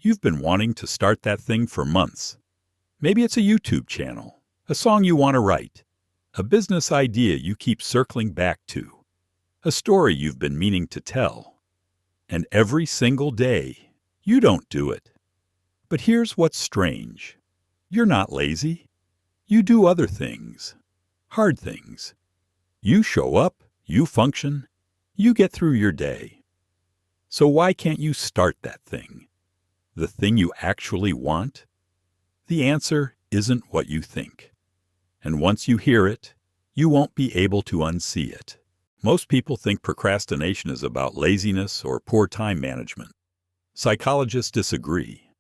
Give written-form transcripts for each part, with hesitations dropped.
You've been wanting to start that thing for months. Maybe it's a YouTube channel, a song you want to write, a business idea you keep circling back to, a story you've been meaning to tell. And every single day, you don't do it. But here's what's strange. You're not lazy. You do other things, hard things. You show up, you function, you get through your day. So why can't you start that thing? The thing you actually want? The answer isn't what you think. And once you hear it, you won't be able to unsee it. Most people think procrastination is about laziness or poor time management. Psychologists disagree.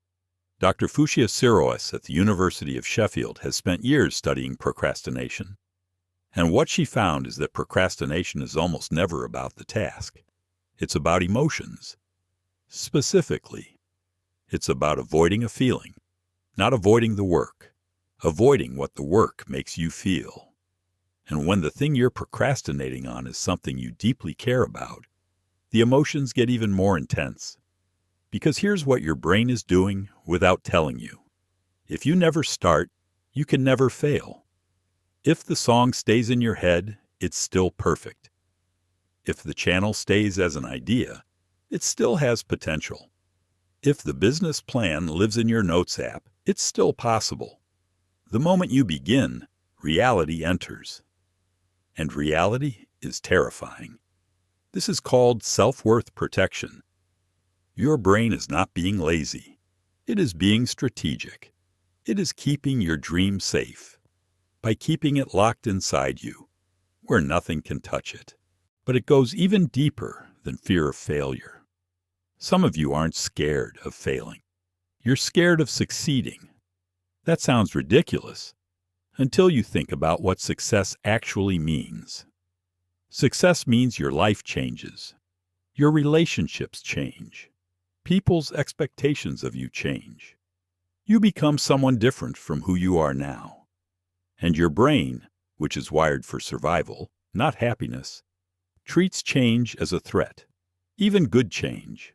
Dr. Fushia Sirois at the University of Sheffield has spent years studying procrastination. And what she found is that procrastination is almost never about the task. It's about emotions. Specifically, it's about avoiding a feeling, not avoiding the work, avoiding what the work makes you feel. And when the thing you're procrastinating on is something you deeply care about, the emotions get even more intense. Because here's what your brain is doing without telling you. If you never start, you can never fail. If the song stays in your head, it's still perfect. If the channel stays as an idea, it still has potential. If the business plan lives in your notes app, it's still possible. The moment you begin, reality enters. And reality is terrifying. This is called self-worth protection. Your brain is not being lazy. It is being strategic. It is keeping your dream safe by keeping it locked inside you, where nothing can touch it. But it goes even deeper than fear of failure. Some of you aren't scared of failing. You're scared of succeeding. That sounds ridiculous until you think about what success actually means. Success means your life changes. Your relationships change. People's expectations of you change. You become someone different from who you are now. And your brain, which is wired for survival, not happiness, treats change as a threat, even good change.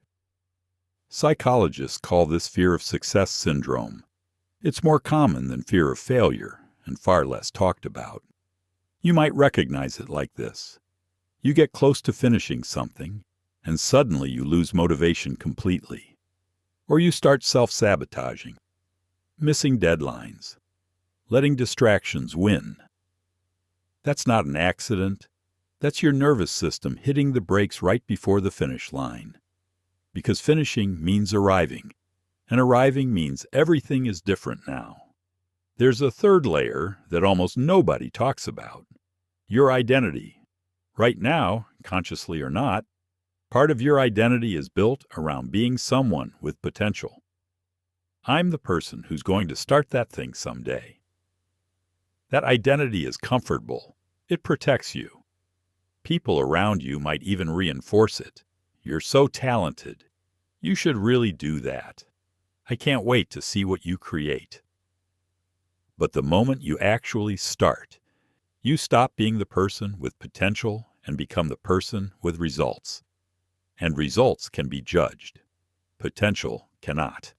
Psychologists call this fear of success syndrome. It's more common than fear of failure and far less talked about. You might recognize it like this. You get close to finishing something, and suddenly you lose motivation completely. Or you start self-sabotaging, missing deadlines, letting distractions win. That's not an accident. That's your nervous system hitting the brakes right before the finish line. Because finishing means arriving, and arriving means everything is different now. There's a third layer that almost nobody talks about. Your identity. Right now, consciously or not, part of your identity is built around being someone with potential. I'm the person who's going to start that thing someday. That identity is comfortable. It protects you. People around you might even reinforce it. You're so talented. You should really do that. I can't wait to see what you create. But the moment you actually start, you stop being the person with potential and become the person with results. And results can be judged. Potential cannot.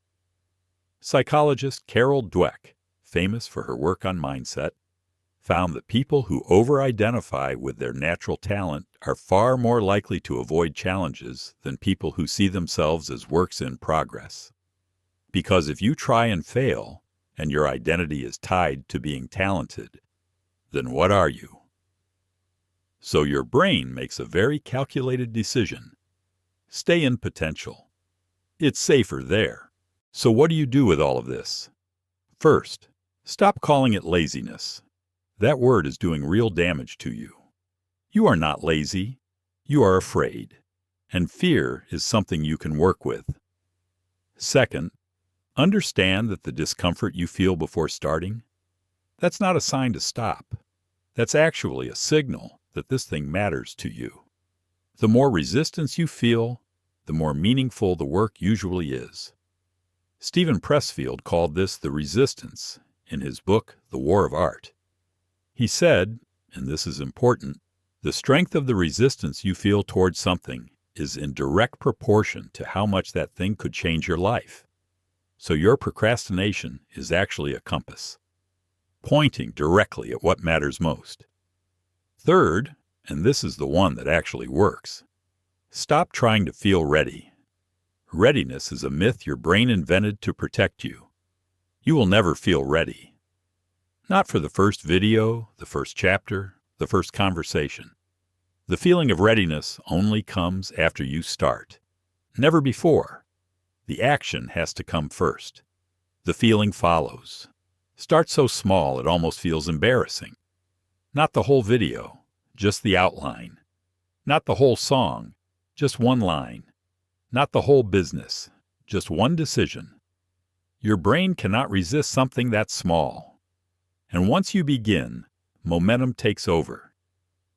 Psychologist Carol Dweck, famous for her work on mindset, found that people who over-identify with their natural talent are far more likely to avoid challenges than people who see themselves as works in progress. Because if you try and fail, and your identity is tied to being talented, then what are you? So your brain makes a very calculated decision. Stay in potential. It's safer there. So what do you do with all of this? First, stop calling it laziness. That word is doing real damage to you. You are not lazy. You are afraid. And fear is something you can work with. Second, understand that the discomfort you feel before starting, that's not a sign to stop. That's actually a signal that this thing matters to you. The more resistance you feel, the more meaningful the work usually is. Stephen Pressfield called this the resistance in his book, The War of Art. He said, and this is important, the strength of the resistance you feel towards something is in direct proportion to how much that thing could change your life. So your procrastination is actually a compass, pointing directly at what matters most. Third, and this is the one that actually works, stop trying to feel ready. Readiness is a myth your brain invented to protect you. You will never feel ready. Not for the first video, the first chapter, the first conversation. The feeling of readiness only comes after you start. Never before. The action has to come first. The feeling follows. Start so small it almost feels embarrassing. Not the whole video, just the outline. Not the whole song, just one line. Not the whole business, just one decision. Your brain cannot resist something that small. And once you begin, momentum takes over.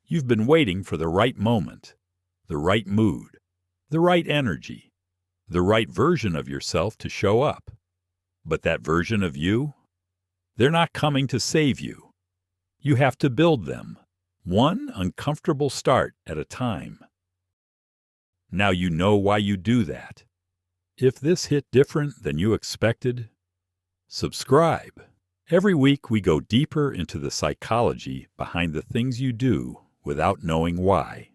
You've been waiting for the right moment, the right mood, the right energy, the right version of yourself to show up. But that version of you, they're not coming to save you. You have to build them, one uncomfortable start at a time. Now you know why you do that. If this hit different than you expected, subscribe. Every week we go deeper into the psychology behind the things you do without knowing why.